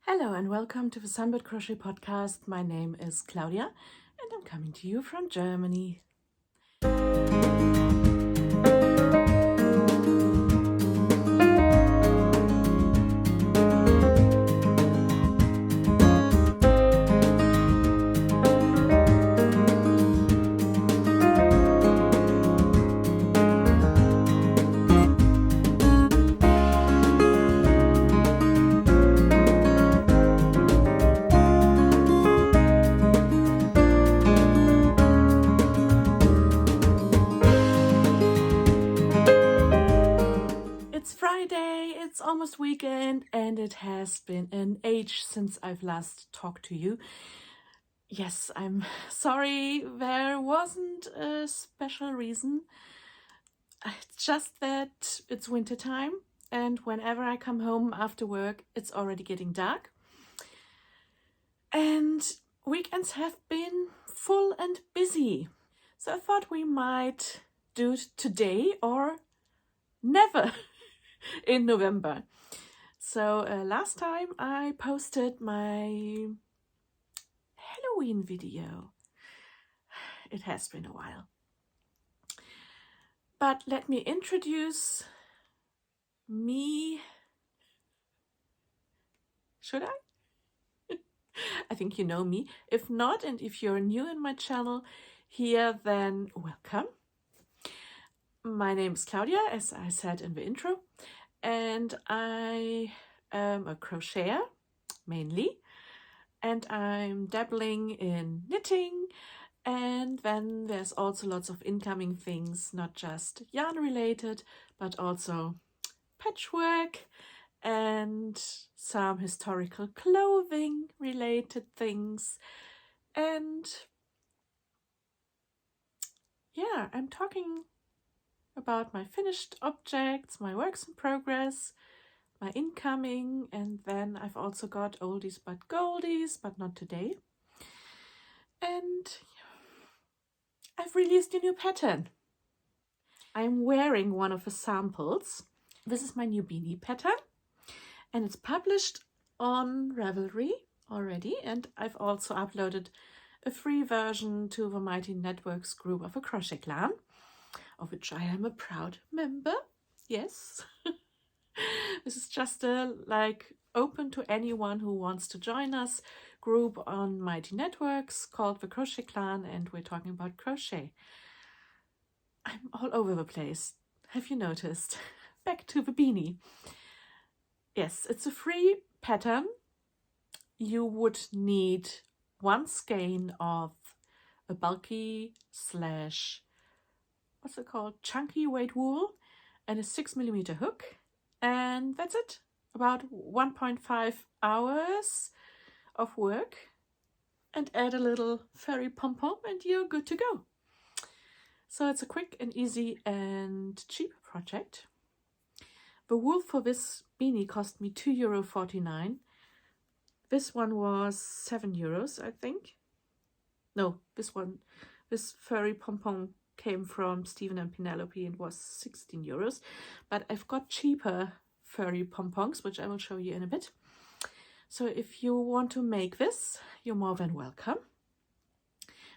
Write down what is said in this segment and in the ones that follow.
Hello and welcome to the Sunbirdcrochet podcast. My name is Claudia and I'm coming to you from Germany. It's Friday, it's almost weekend, and it has been an age since I've last talked to you. Yes, I'm sorry, there wasn't a special reason. It's just that it's winter time, and whenever I come home after work, it's already getting dark. And weekends have been full and busy. So I thought we might do it today or never. In November. So last time I posted my Halloween video. It has been a while. But let me introduce me. Should I? I think you know me. If not, and if you're new in my channel here, then welcome. My name is Claudia, as I said in the intro, and I am a crocheter mainly, and I'm dabbling in knitting, and then there's also lots of incoming things, not just yarn related, but also patchwork and some historical clothing related things. And yeah, I'm talking about my finished objects, my works in progress, my incoming, and then I've also got oldies but goldies, but not today. And I've released a new pattern. I'm wearing one of the samples. This is my new beanie pattern, and it's published on Ravelry already, and I've also uploaded a free version to the Mighty Networks group of a crochet clan, of which I am a proud member. Yes. This is just a open to anyone who wants to join us group on Mighty Networks called the Crochet Clan, and we're talking about crochet. I'm all over the place. Have you noticed? Back to the beanie. Yes, it's a free pattern. You would need one skein of a bulky what's it called? Chunky weight wool and a 6mm hook. And that's it. About 1.5 hours of work. And add a little furry pom-pom and you're good to go. So it's a quick and easy and cheap project. The wool for this beanie cost me €2.49. This one was €7, I think. No, this furry pom-pom came from Stephen and Penelope and was €16. But I've got cheaper furry pom-poms, which I will show you in a bit. So if you want to make this, you're more than welcome.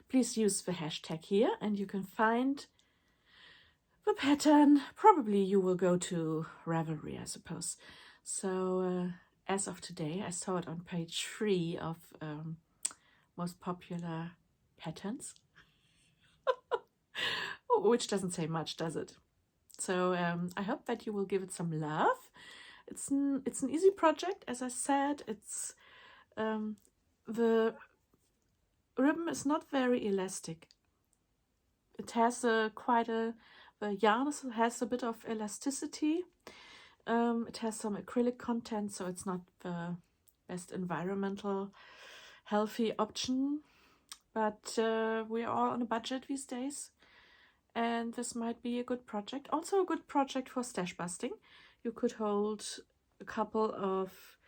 Please use the hashtag here and you can find the pattern. Probably you will go to Ravelry, I suppose. So as of today, I saw it on page 3 of most popular patterns. Which doesn't say much, does it? So I hope that you will give it some love. It's an easy project, as I said. It's the ribbon is not very elastic. It has the yarn has a bit of elasticity. It has some acrylic content, so it's not the best environmental healthy option. But we are all on a budget these days. And this might be a good project. Also a good project for stash busting. You could hold a couple of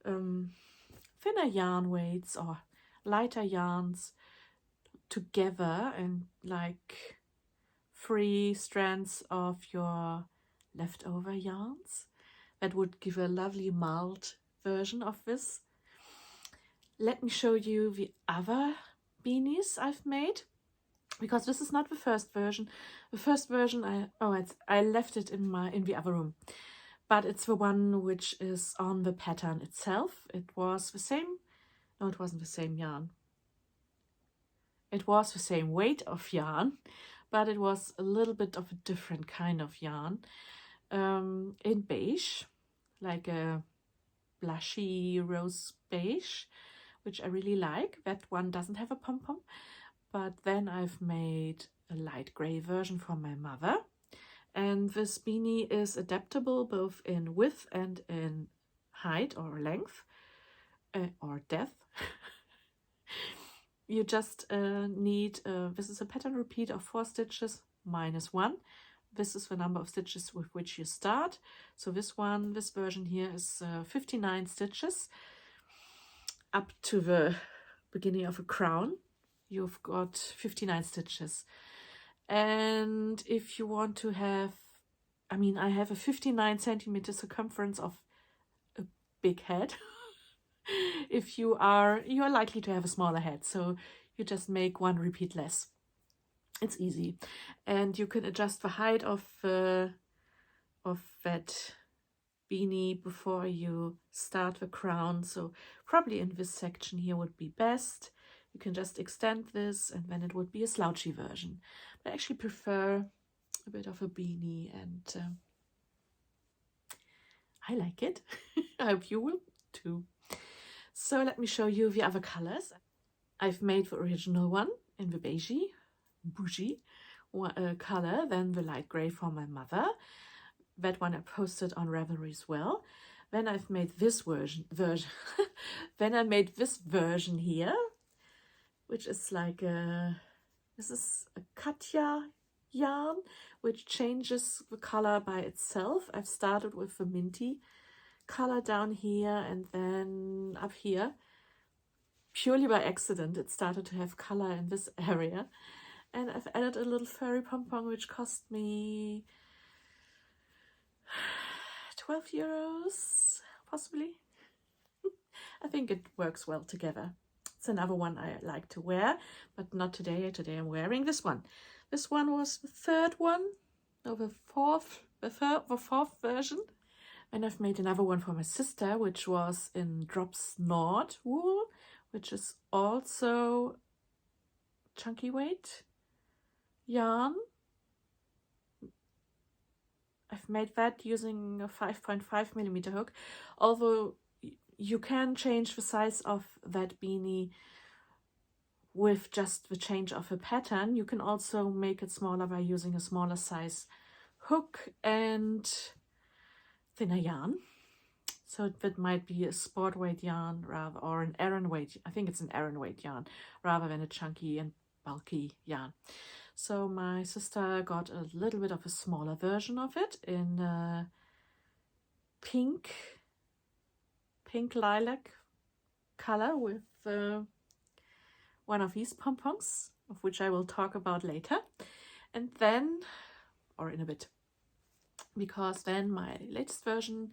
thinner yarn weights or lighter yarns together and 3 strands of your leftover yarns. That would give a lovely mild version of this let me show you the other beanies I've made, because this is not the first version. The first version I left it in the other room, but it's the one which is on the pattern itself. It was the same. No, it wasn't the same yarn. It was the same weight of yarn, but it was a little bit of a different kind of yarn, in beige, like a blushy rose beige, which I really like. That one doesn't have a pom-pom, but then I've made a light gray version for my mother. And this beanie is adaptable both in width and in height or length, or depth. You just need, this is a pattern repeat of 4 stitches minus 1. This is the number of stitches with which you start. So this version here is 59 stitches up to the beginning of a crown. You've got 59 stitches. And if you want to have, I have a 59 centimeter circumference of a big head. If you are likely to have a smaller head, so you just make 1 repeat less. It's easy, and you can adjust the height of that beanie before you start the crown. So probably in this section here would be best. You can just extend this, and then it would be a slouchy version. But I actually prefer a bit of a beanie, and I like it. I hope you will too. So let me show you the other colors. I've made the original one in the bougie color, then the light gray for my mother. That one I posted on Ravelry as well. Then I've made this version. Then I made this version here, which is like this is a Katja yarn, which changes the color by itself. I've started with the minty color down here, and then up here, purely by accident, it started to have color in this area. And I've added a little furry pom-pom, which cost me 12 euros, possibly. I think it works well together. It's another one I like to wear, but not today. Today I'm wearing this one. This one was the third one, no, the fourth version. And I've made another one for my sister, which was in Drops Nord wool, which is also chunky weight yarn. I've made that using a 5.5 millimeter hook, although you can change the size of that beanie with just the change of a pattern. You can also make it smaller by using a smaller size hook and thinner yarn. So that might be a sport weight yarn rather, or an Aran weight. I think it's an Aran weight yarn rather than a chunky and bulky yarn. So my sister got a little bit of a smaller version of it in pink lilac color with one of these pom-poms, of which I will talk about later, and then, or in a bit, because then my latest version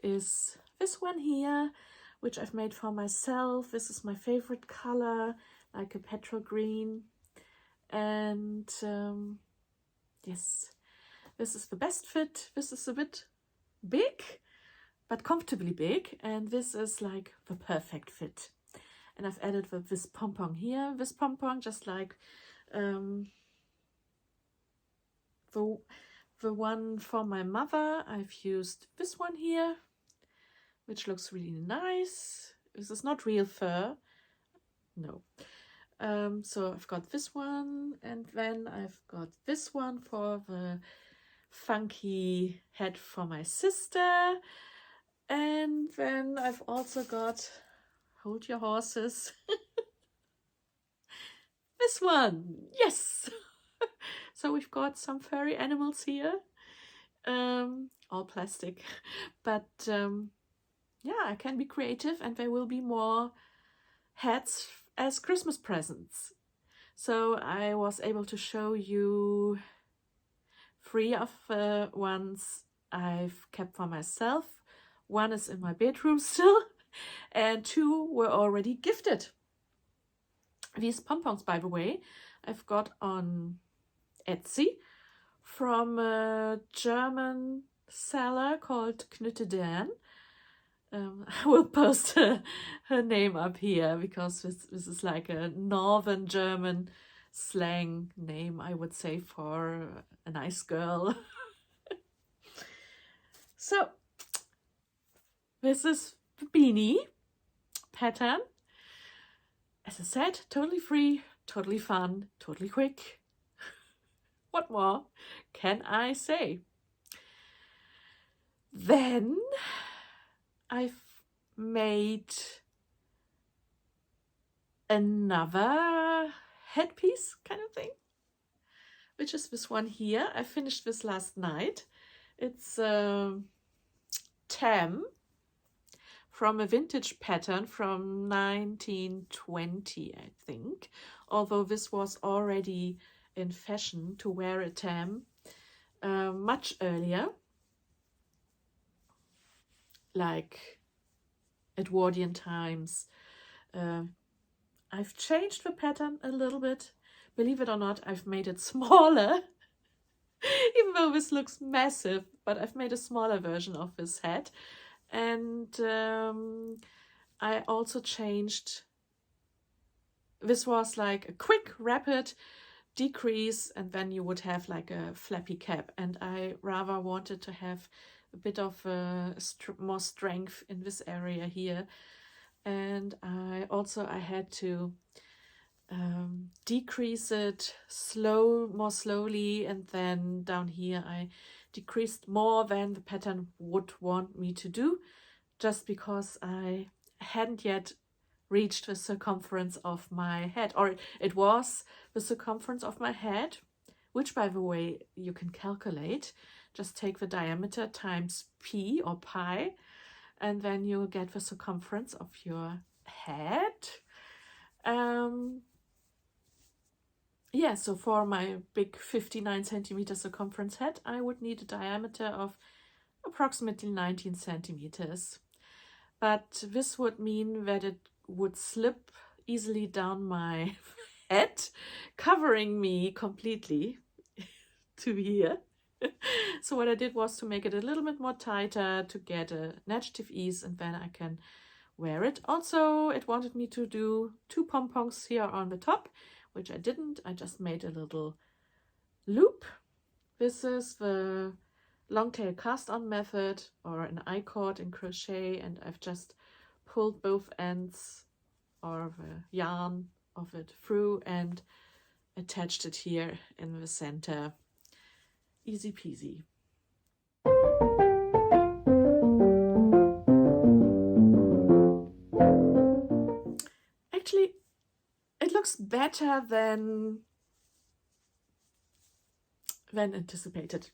is this one here, which I've made for myself. This is my favorite color, like a petrol green. And yes, this is the best fit. This is a bit big, but comfortably big, and this is like the perfect fit. And I've added this pom-pom here, this pom-pom, just like the one for my mother. I've used this one here, which looks really nice. This is not real fur, no. So I've got this one, and then I've got this one for the funky head for my sister. And then I've also got, hold your horses, this one, yes! So we've got some furry animals here, all plastic, but yeah, I can be creative, and there will be more hats as Christmas presents. So I was able to show you 3 of the ones I've kept for myself. One is in my bedroom still, and 2 were already gifted. These pom-poms, by the way, I've got on Etsy from a German seller called Knitted. I will post her name up here because this is like a northern German slang name, I would say, for a nice girl. So this is the beanie pattern. As I said, totally free, totally fun, totally quick. What more can I say? Then I've made another headpiece kind of thing, which is this one here. I finished this last night. It's tam from a vintage pattern from 1920, I think, although this was already in fashion to wear a tam much earlier, like Edwardian times. I've changed the pattern a little bit. Believe it or not, I've made it smaller, even though this looks massive, but I've made a smaller version of this hat. And I also changed, this was like a quick, rapid decrease, and then you would have like a flappy cap. And I rather wanted to have a bit of more strength in this area here. And I had to decrease it more slowly, and then down here I decreased more than the pattern would want me to do, just because I hadn't yet reached the circumference of my head, or it was the circumference of my head, which, by the way, you can calculate. Just take the diameter times p or pi, and then you'll get the circumference of your head. Yeah, so for my big 59 centimeter circumference head, I would need a diameter of approximately 19 centimeters. But this would mean that it would slip easily down my head, covering me completely to here. So what I did was to make it a little bit more tighter to get an adjective ease, and then I can wear it. Also, it wanted me to do 2 pom-poms here on the top, which I didn't. I just made a little loop. This is the long tail cast on method, or an I-cord in crochet, and I've just pulled both ends or the yarn of it through and attached it here in the center. Easy peasy. Actually, it looks better than anticipated.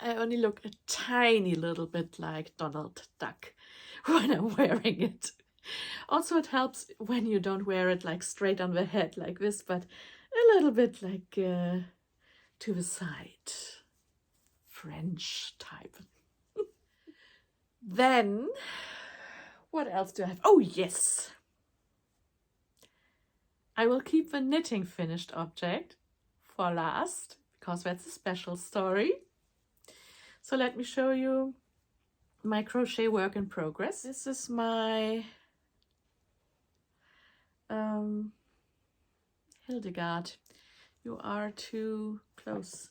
I only look a tiny little bit like Donald Duck when I'm wearing it. Also, it helps when you don't wear it like straight on the head like this, but a little bit like to the side. French type. Then, what else do I have? Oh, yes! I will keep the knitting finished object for last, because that's a special story. So let me show you my crochet work in progress. This is my Hildegard. You are too close.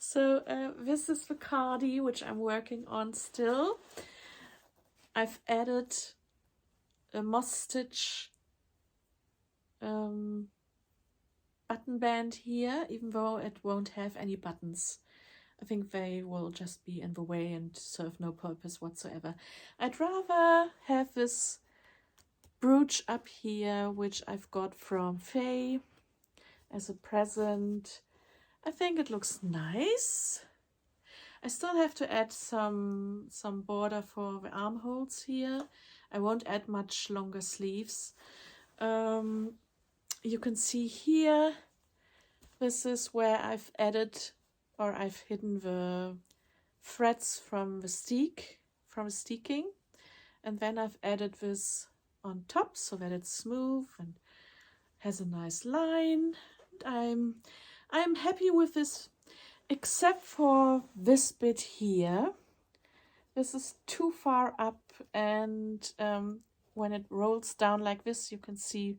So this is the cardi, which I'm working on still. I've added a moss stitch button band here, even though it won't have any buttons. I think they will just be in the way and serve no purpose whatsoever. I'd rather have this brooch up here, which I've got from Faye as a present. I think it looks nice. I still have to add some border for the armholes here. I won't add much longer sleeves. You can see here, this is where I've added, or I've hidden the threads from the steek from sticking, and then I've added this on top so that it's smooth and has a nice line. And I'm happy with this, except for this bit here. This is too far up, and when it rolls down like this, you can see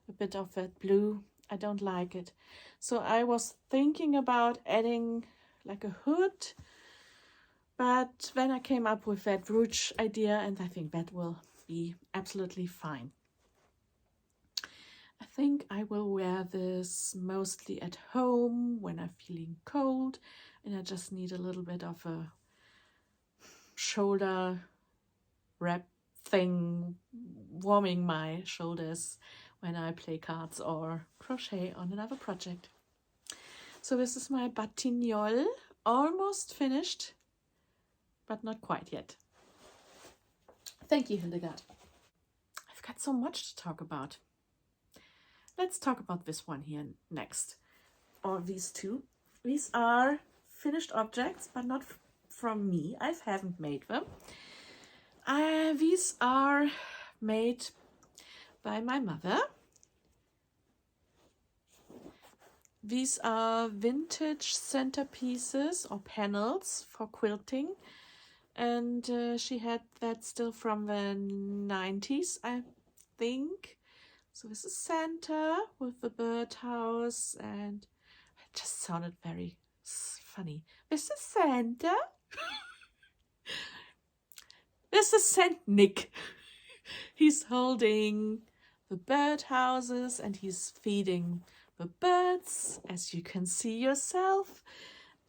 a bit of that blue. I don't like it. So I was thinking about adding like a hood, but then I came up with that ruche idea, and I think that will be absolutely fine. I think I will wear this mostly at home when I'm feeling cold and I just need a little bit of a shoulder wrap thing warming my shoulders when I play cards or crochet on another project. So this is my Batignolles, almost finished, but not quite yet. Thank you, Hildegard. I've got so much to talk about. Let's talk about this one here next, or these two. These are finished objects, but not from me. I haven't made them. These are made by my mother. These are vintage centerpieces or panels for quilting, and she had that still from the 90s, I think. So this is Santa with the birdhouse, and it just sounded very funny. This is Santa. This is Saint Nick. He's holding the birdhouses and he's feeding the birds, as you can see yourself.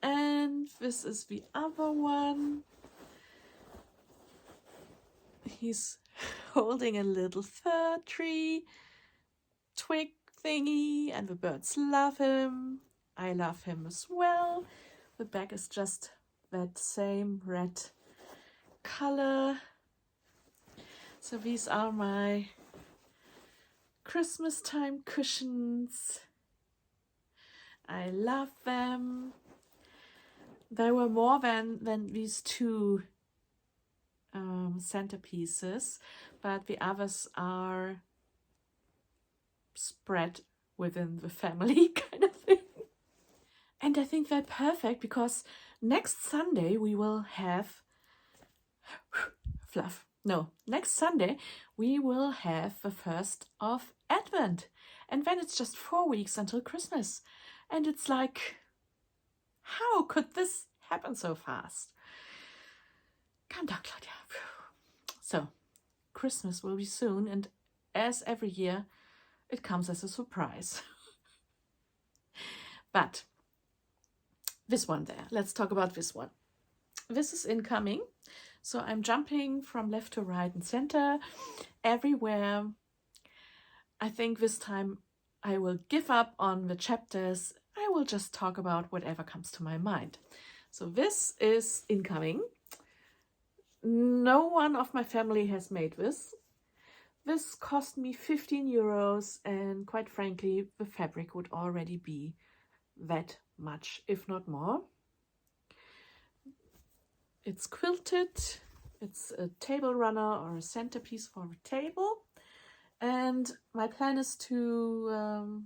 And this is the other one. He's holding a little fir tree, twig thingy, and the birds love him. I love him as well. The back is just that same red color. So these are my Christmas time cushions. I love them. There were more than these two centerpieces, but the others are spread within the family kind of thing. And I think they're perfect because next Sunday we will have fluff. No, next Sunday we will have the 1st of Advent, and then it's just 4 weeks until Christmas. And it's like, how could this happen so fast? Calm down, Claudia. So, Christmas will be soon, and as every year, it comes as a surprise. But this one there, let's talk about this one. This is incoming. So I'm jumping from left to right and center, everywhere. I think this time I will give up on the chapters. I will just talk about whatever comes to my mind. So this is incoming. No one of my family has made this. This cost me 15 euros, and quite frankly, the fabric would already be that much, if not more. It's quilted. It's a table runner or a centerpiece for a table. And my plan is to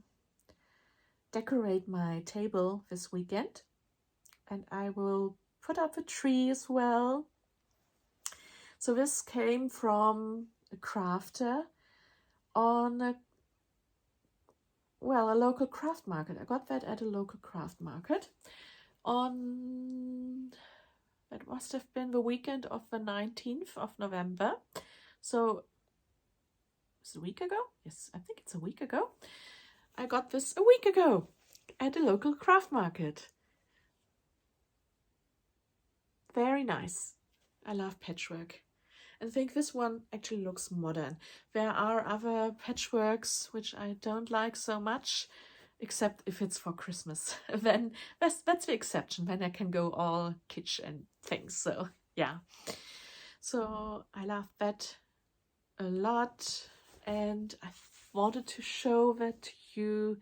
decorate my table this weekend. And I will put up a tree as well. So this came from a crafter on a local craft market. I got that at a local craft market on, that must have been the weekend of the 19th of November. So it's a week ago? Yes, I think it's a week ago. I got this a week ago at a local craft market. Very nice. I love patchwork. And I think this one actually looks modern. There are other patchworks which I don't like so much, except if it's for Christmas. Then that's the exception. Then I can go all kitsch and things. So yeah. So I love that a lot, and I wanted to show that to you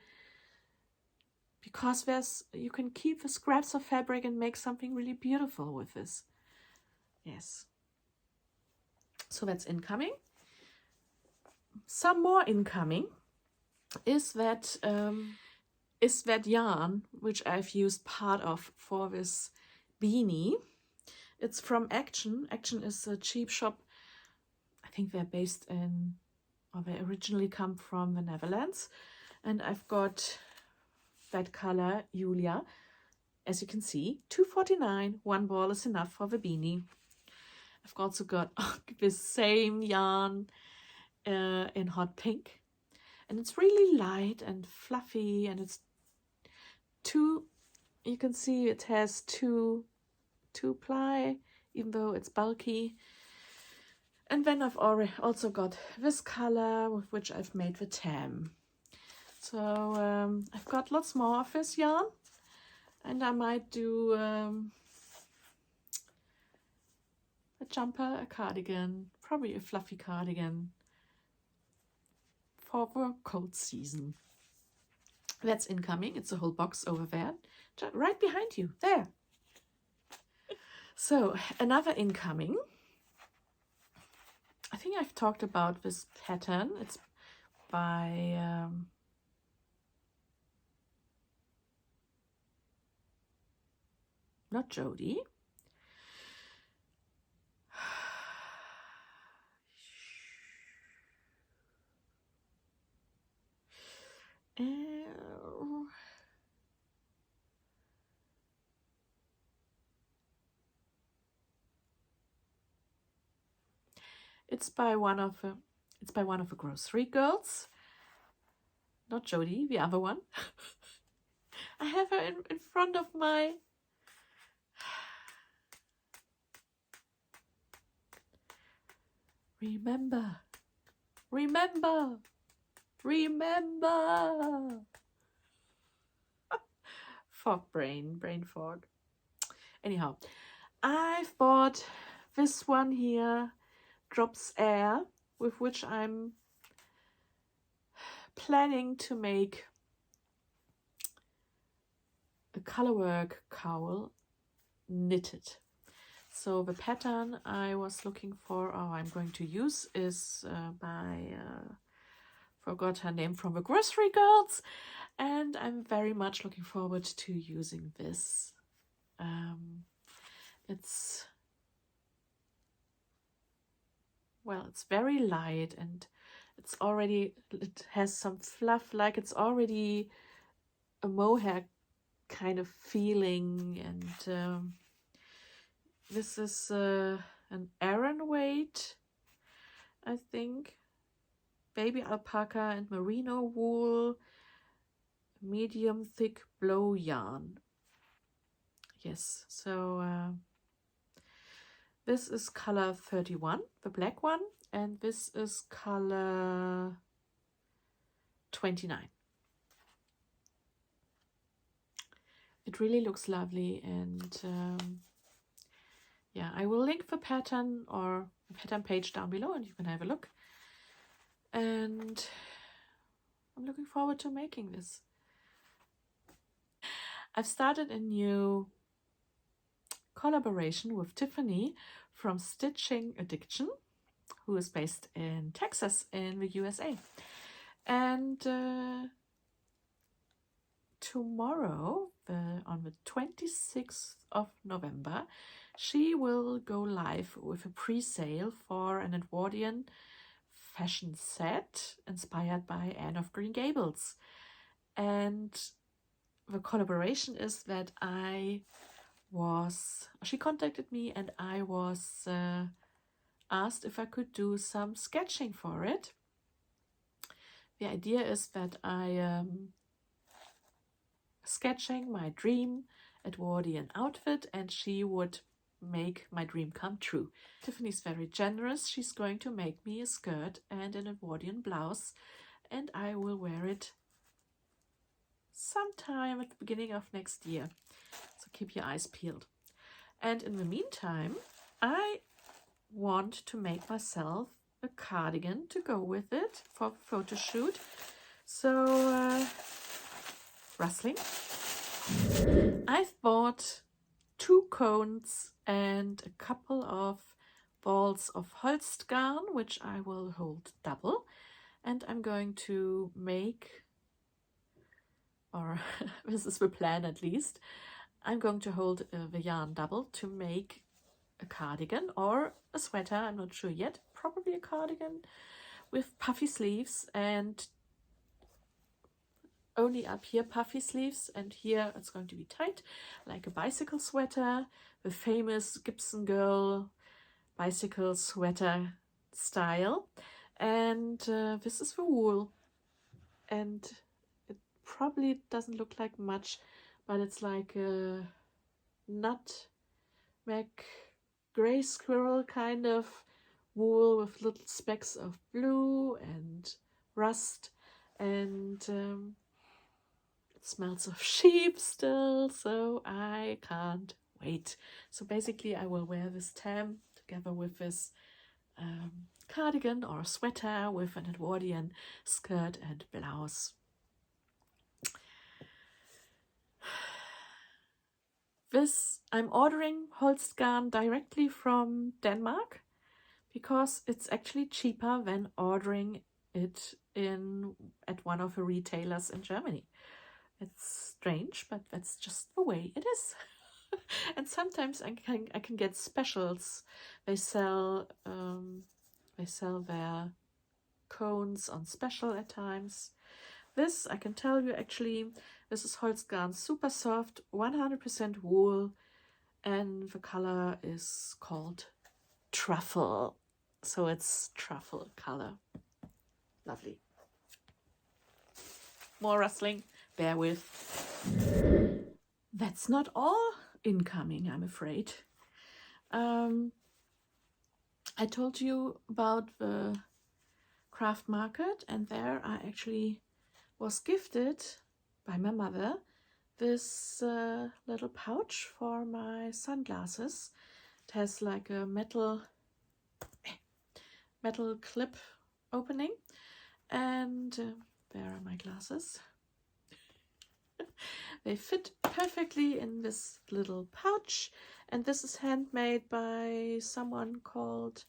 because you can keep the scraps of fabric and make something really beautiful with this. Yes. So that's incoming. Some more incoming is that yarn which I've used part of for this beanie. It's from Action. Action is a cheap shop. I think they're based in, or they originally come from the Netherlands. And I've got that color, Julia. As you can see, $2.49. One ball is enough for the beanie. I've also got the same yarn in hot pink. And it's really light and fluffy, and it's you can see it has two ply, even though it's bulky. And then I've also got this color with which I've made the tam. So I've got lots more of this yarn, and I might do a jumper, a cardigan, probably a fluffy cardigan for the cold season. That's incoming. It's a whole box over there, right behind you, there. So another incoming. I think I've talked about this pattern. It's by not Jody. It's by one of the grocery girls. Not Jody, the other one. I have her in front of my remember. Brain fog. Anyhow, I've bought this one here, Drops Air, with which I'm planning to make a colourwork cowl knitted. So the pattern I was looking for, or I'm going to use, is forgot her name, from the Grocery Girls, and I'm very much looking forward to using this. It's very light, and it has some fluff, like it's already a mohair kind of feeling, and this is an Aran weight, I think, baby alpaca and merino wool, medium thick blow yarn. Yes, so this is color 31, the black one, and this is color 29. It really looks lovely, and yeah, I will link the pattern or the pattern page down below, and you can have a look. And I'm looking forward to making this. I've started a new collaboration with Tiffany from Stitching Addiction, who is based in Texas in the USA. And tomorrow, on the 26th of November, she will go live with a pre-sale for an Edwardian fashion set inspired by Anne of Green Gables. And the collaboration is that she contacted me, and I was asked if I could do some sketching for it. The idea is that I am sketching my dream Edwardian outfit, and she would make my dream come true. Tiffany's very generous. She's going to make me a skirt and an Edwardian blouse, and I will wear it sometime at the beginning of next year. So keep your eyes peeled. And in the meantime, I want to make myself a cardigan to go with it for the photo shoot. So rustling. I've bought 2 cones and a couple of balls of Holst Garn, which I will hold double, and I'm going to make, or this is the plan at least, I'm going to hold the yarn double to make a cardigan or a sweater, I'm not sure yet, probably a cardigan with puffy sleeves, and only up here puffy sleeves, and here it's going to be tight like a bicycle sweater, the famous Gibson Girl bicycle sweater style. And this is the wool, and it probably doesn't look like much, but it's like a nutmeg gray squirrel kind of wool with little specks of blue and rust, and it smells of sheep still, so I can't wait. So basically I will wear this tam together with this cardigan or sweater with an Edwardian skirt and blouse. This, I'm ordering Holst Garn directly from Denmark because it's actually cheaper than ordering it at one of the retailers in Germany. It's strange, but that's just the way it is. And sometimes I can get specials. They sell their cones on special at times. This, I can tell you, actually, this is Holst Garn Super Soft, 100% wool, and the color is called Truffle. So it's truffle color. Lovely. More rustling, bear with. That's not all incoming, I'm afraid. I told you about the craft market, and there I actually was gifted by my mother this little pouch for my sunglasses. It has like a metal clip opening, and there are my glasses. They fit perfectly in this little pouch, and this is handmade by someone called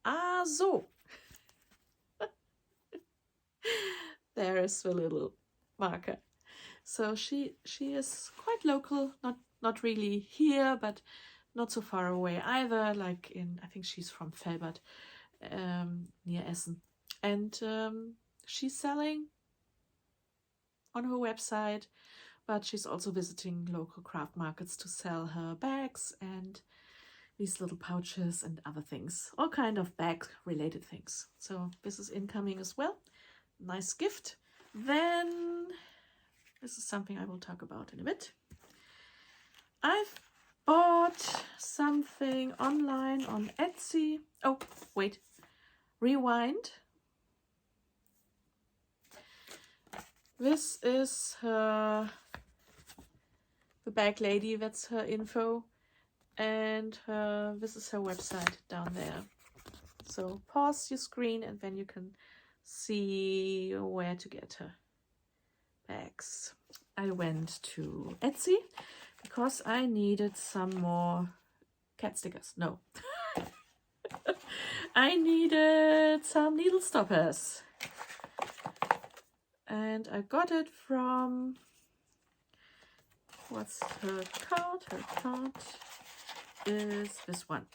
So. There is the little marker. So she is quite local, not really here, but not so far away either, like in, I think she's from Felbert, near Essen. And she's selling on her website, but she's also visiting local craft markets to sell her bags and these little pouches and other things, all kind of bag related things. So this is incoming as well. Nice gift. Then this is something I will talk about in a bit. I've bought something online on Etsy. Oh, wait, rewind. This is her, the bag lady, that's her info, and this is her website down there. So pause your screen and then you can see where to get her bags. I went to Etsy because I needed some more cat stickers. No. I needed some needle stoppers. And I got it from, what's her card? Her card is this one.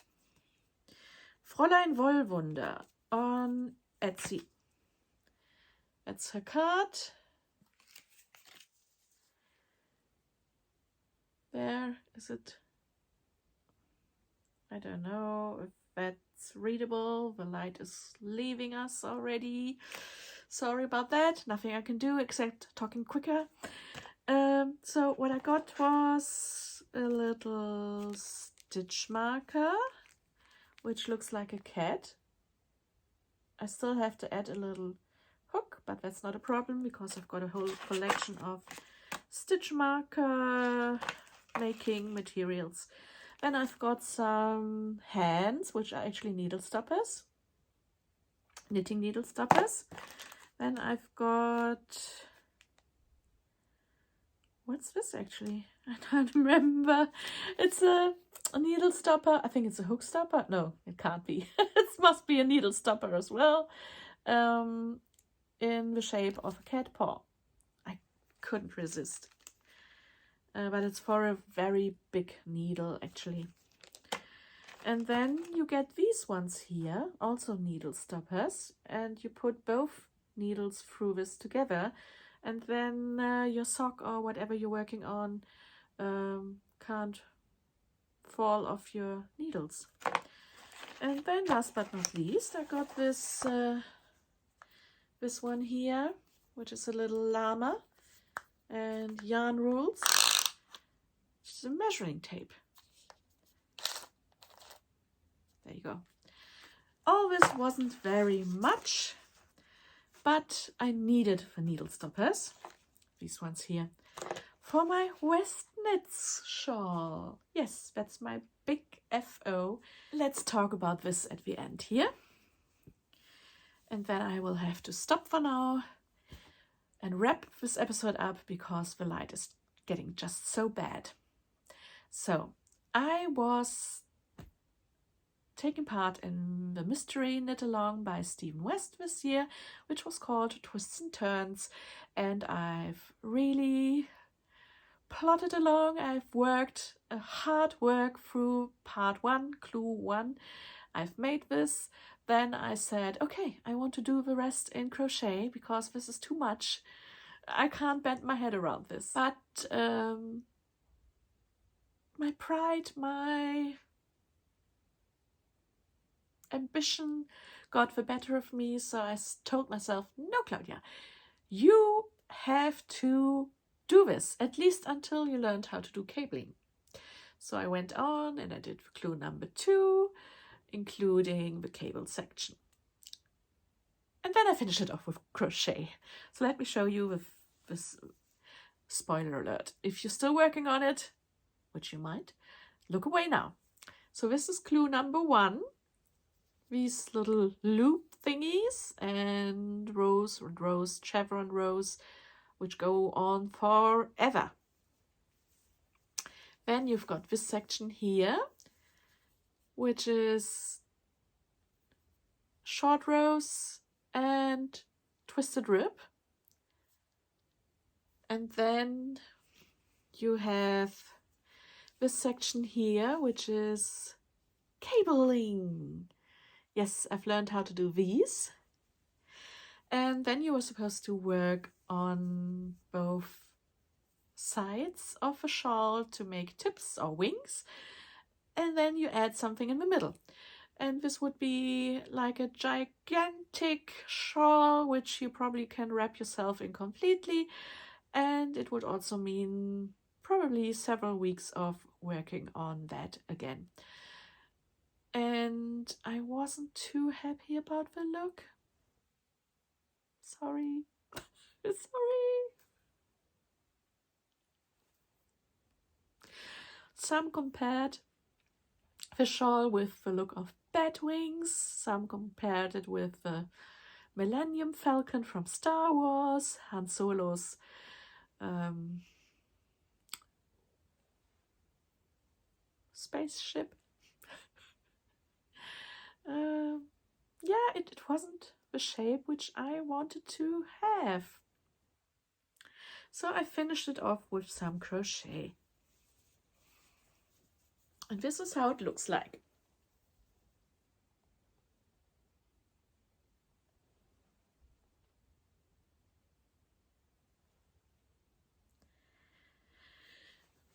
Fräulein Wollwunder on Etsy. That's her card. There, is it? I don't know if that's readable. The light is leaving us already. Sorry about that. Nothing I can do except talking quicker. So what I got was a little stitch marker, which looks like a cat. I still have to add a little hook, but that's not a problem because I've got a whole collection of stitch marker making materials. Then I've got some hands, which are actually needle stoppers, knitting needle stoppers. Then I've got, what's this actually? I don't remember. It's a a needle stopper. I think it's a hook stopper. No, it can't be. It must be a needle stopper as well, in the shape of a cat paw. I couldn't resist. But it's for a very big needle actually. And then you get these ones here, also needle stoppers, and you put both needles through this together, and then your sock or whatever you're working on can't fall off your needles. And then last but not least, I got this this one here, which is a little llama and yarn rules, which is a measuring tape. There you go. All this wasn't very much, but I needed the needle stoppers, these ones here, for my Westknits shawl. Yes, that's my big FO. Let's talk about this at the end here. And then I will have to stop for now and wrap this episode up because the light is getting just so bad. So I was taking part in the mystery knit along by Stephen West this year, which was called Twists and Turns, and I've really plodded along. I've worked a hard work through part 1, clue 1. I've made this. Then I said, okay, I want to do the rest in crochet because this is too much. I can't bend my head around this. But my pride, my ambition got the better of me, so I told myself, no, Claudia, you have to do this, at least until you learned how to do cabling. So I went on and I did clue number 2, including the cable section. And then I finished it off with crochet. So let me show you with this spoiler alert. If you're still working on it, which you might, look away now. So this is clue number 1. These little loop thingies and rows and rows, chevron rows, which go on forever. Then you've got this section here, which is short rows and twisted rib. And then you have this section here, which is cabling. Yes, I've learned how to do these. And then you were supposed to work on both sides of a shawl to make tips or wings. And then you add something in the middle. And this would be like a gigantic shawl, which you probably can wrap yourself in completely. And it would also mean probably several weeks of working on that again. And I wasn't too happy about the look. Sorry. Sorry. Some compared the shawl with the look of bat wings. Some compared it with the Millennium Falcon from Star Wars, Han Solo's spaceship. Yeah, it wasn't the shape which I wanted to have. So I finished it off with some crochet. And this is how it looks like.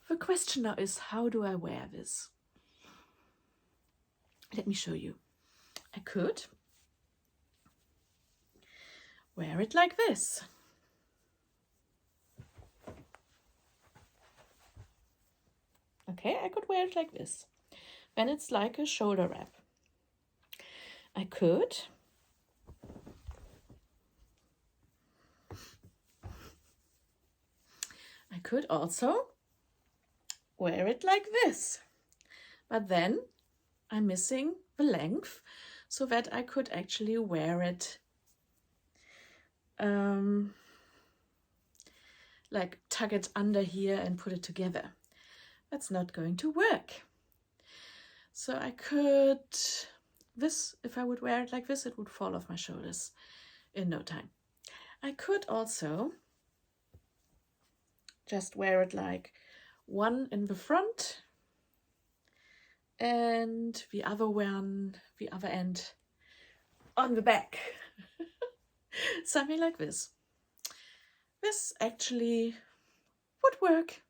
The question now is, how do I wear this? Let me show you. I could wear it like this. Okay, I could wear it like this. Then it's like a shoulder wrap. I could also wear it like this. But then I'm missing the length so that I could actually wear it like tuck it under here and put it together. That's not going to work. So I could, this, if I would wear it like this, it would fall off my shoulders in no time. I could also just wear it like one in the front and the other one, the other end on the back. Something like this. This actually would work.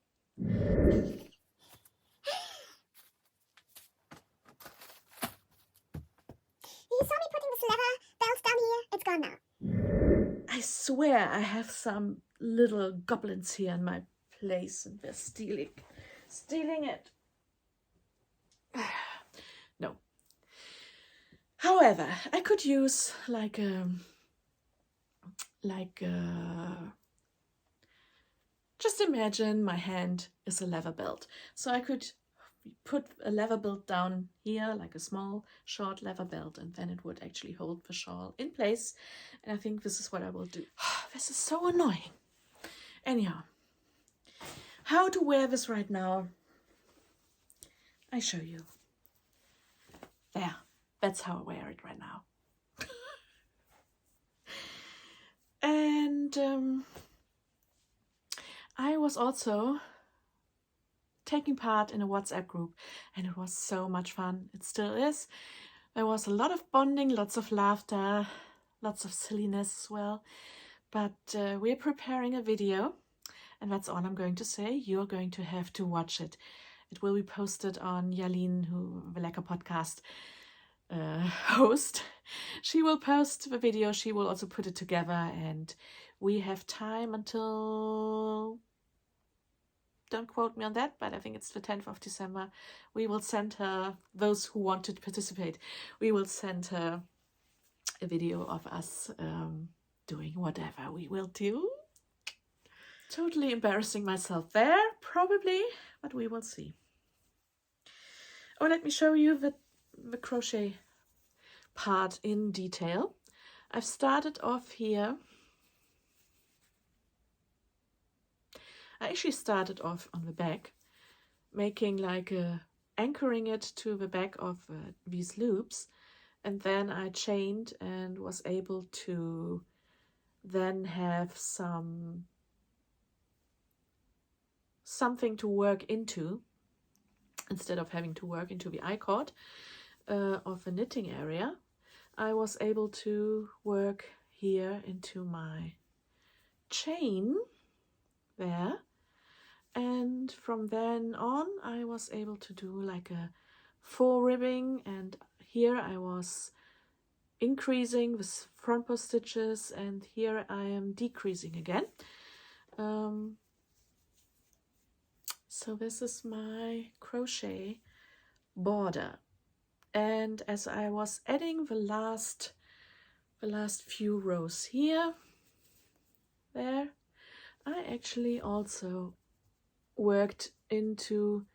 You saw me putting this leather belt down here. It's gone now. I swear I have some little goblins here in my place and they're stealing it. No. However, I could use like a just imagine my hand is a leather belt. So I could put a leather belt down here, like a small short leather belt, and then it would actually hold the shawl in place. And I think this is what I will do. This is so annoying. Anyhow, how to wear this right now, I show you. There, that's how I wear it right now. And I was also taking part in a WhatsApp group and it was so much fun. It still is. There was a lot of bonding, lots of laughter, lots of silliness as well. But we're preparing a video and that's all I'm going to say. You're going to have to watch it. It will be posted on Jalin, who the Lekker podcast host. She will post the video. She will also put it together and we have time until, don't quote me on that, but I think it's the 10th of December. We will send her, those who want to participate, we will send her a video of us doing whatever we will do. Totally embarrassing myself there, probably, but we will see. Oh, let me show you the crochet part in detail. I've started off here. I actually started off on the back, making like anchoring it to the back of these loops, and then I chained and was able to then have something to work into instead of having to work into the I-cord of the knitting area. I was able to work here into my chain there, and from then on I was able to do like a fore ribbing, and here I was increasing with front post stitches and here I am decreasing again. So this is my crochet border, and as I was adding the last few rows here, there, I actually also worked into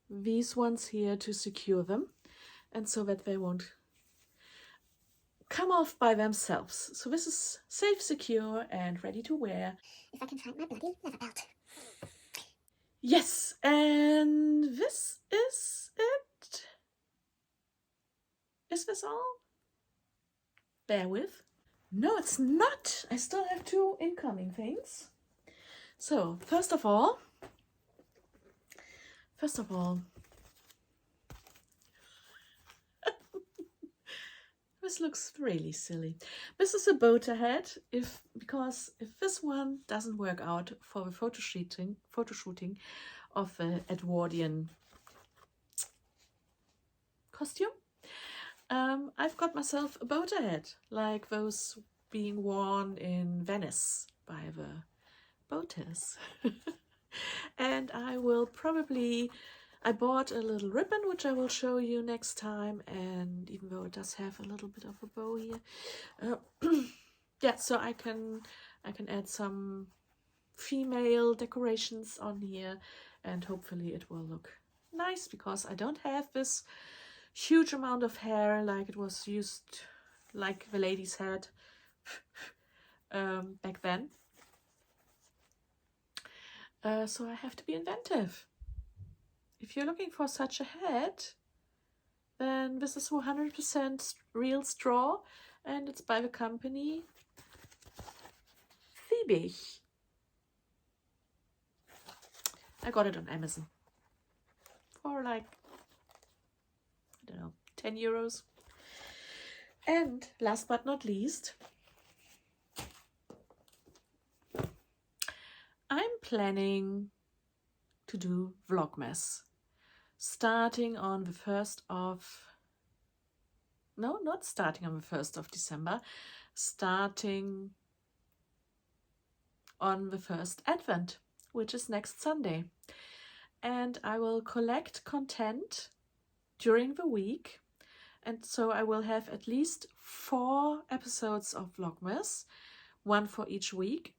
these ones here to secure them, and so that they won't come off by themselves. So this is safe, secure, and ready to wear. If I can find my bloody leather belt. Yes, and this is it. Is this all? Bear with. No, it's not. I still have 2 incoming things. So, first of all, this looks really silly. This is a bow tie head, because if this one doesn't work out for the photo shooting of the Edwardian costume, I've got myself a bow tie head, like those being worn in Venice by the boaters. And I will probably, I bought a little ribbon which I will show you next time, and even though it does have a little bit of a bow here, yeah, so I can add some female decorations on here, and hopefully it will look nice, because I don't have this huge amount of hair like it was used, like the ladies had back then. So I have to be inventive. If you're looking for such a head, Then this is 100% real straw, and it's by the company Fiebig. I got it on Amazon for like, I don't know, 10 euros. And last but not least, I'm planning to do Vlogmas starting on the 1st of, no, not starting on the 1st of December, starting on the first Advent, which is next Sunday. And I will collect content during the week. And so I will have at least 4 episodes of Vlogmas, 1 for each week.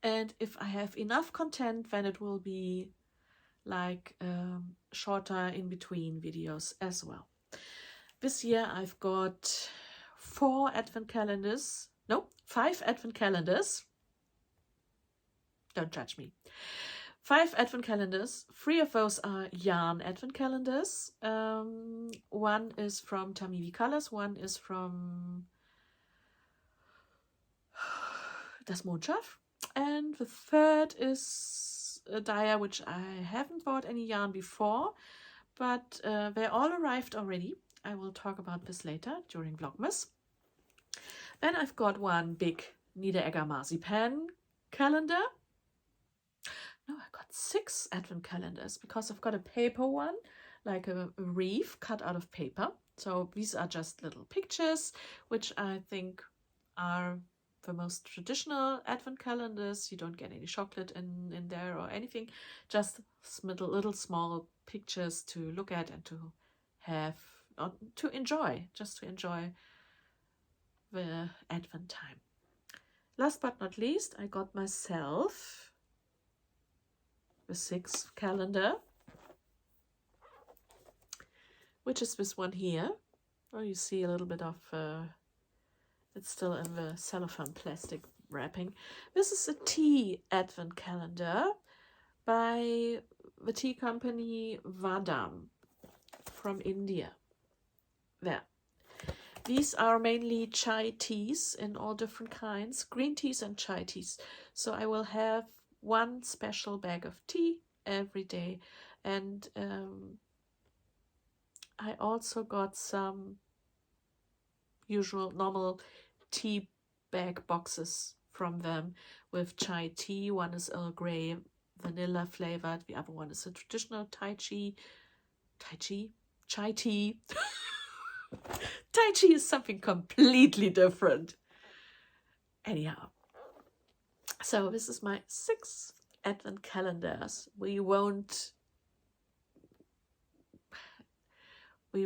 And if I have enough content, then it will be like shorter in between videos as well. This year I've got 5 advent calendars. Don't judge me. 5 advent calendars. 3 of those are yarn advent calendars. One is from Tamivi Colors, one is from Das Mondschaf, and the third is a dye which I haven't bought any yarn before, but they all arrived already. I will talk about this later during Vlogmas. Then I've got one big Niederegger Marzipan calendar. No, I got 6 advent calendars because I've got a paper one, like a wreath cut out of paper. So these are just little pictures, which I think are the most traditional advent calendars. You don't get any chocolate in there or anything, just little small pictures to look at and to have, or to enjoy, just to enjoy the advent time. Last but not least, I got myself the 6th calendar, which is this one here. Oh, you see a little bit of it's still in the cellophane plastic wrapping. This is a tea advent calendar by the tea company Vadam from India. There. These are mainly chai teas in all different kinds, green teas and chai teas. So I will have 1 special bag of tea every day, and I also got some usual normal tea bag boxes from them with chai tea. One is Earl Grey vanilla flavored, the other one is a traditional chai tea. Tai Chi is something completely different. Anyhow, so this is my 6 advent calendars. We won't we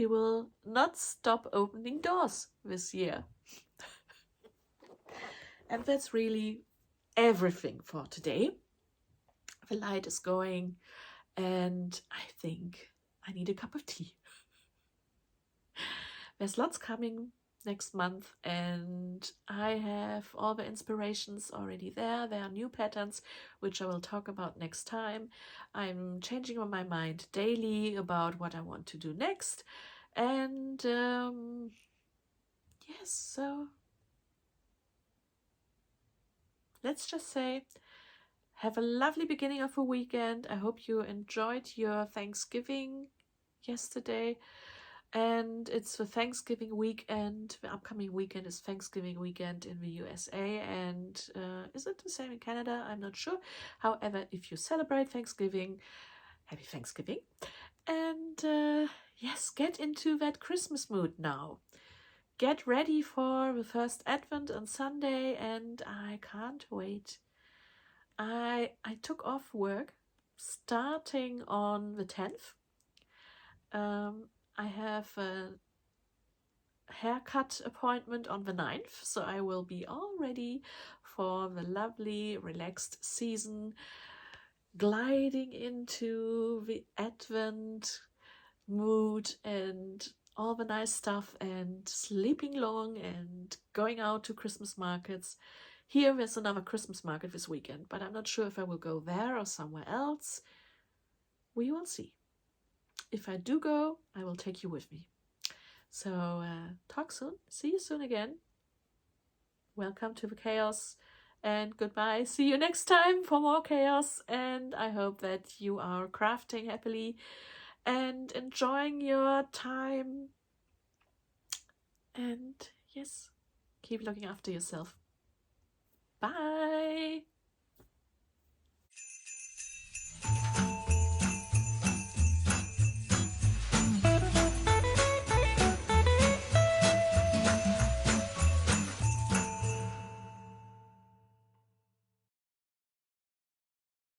will not stop opening doors this year. And that's really everything for today. The light is going, and I think I need a cup of tea. There's lots coming next month, and I have all the inspirations already there. There are new patterns which I will talk about next time. I'm changing my mind daily about what I want to do next, and yes, so let's just say have a lovely beginning of a weekend. I hope you enjoyed your Thanksgiving yesterday. And it's the Thanksgiving weekend. The upcoming weekend is Thanksgiving weekend in the USA. And is it the same in Canada? I'm not sure. However, if you celebrate Thanksgiving, happy Thanksgiving. And yes, get into that Christmas mood now. Get ready for the first Advent on Sunday, and I can't wait. I took off work starting on the 10th. I have a haircut appointment on the 9th, so I will be all ready for the lovely, relaxed season, gliding into the Advent mood and all the nice stuff, and sleeping long and going out to Christmas markets. Here there's another Christmas market this weekend, but I'm not sure if I will go there or somewhere else. we will see. If I do go, I will take you with me. So talk soon. See you soon again. Welcome to the chaos and goodbye. See you next time for more chaos. And I hope that you are crafting happily and enjoying your time. And yes, keep looking after yourself. Bye.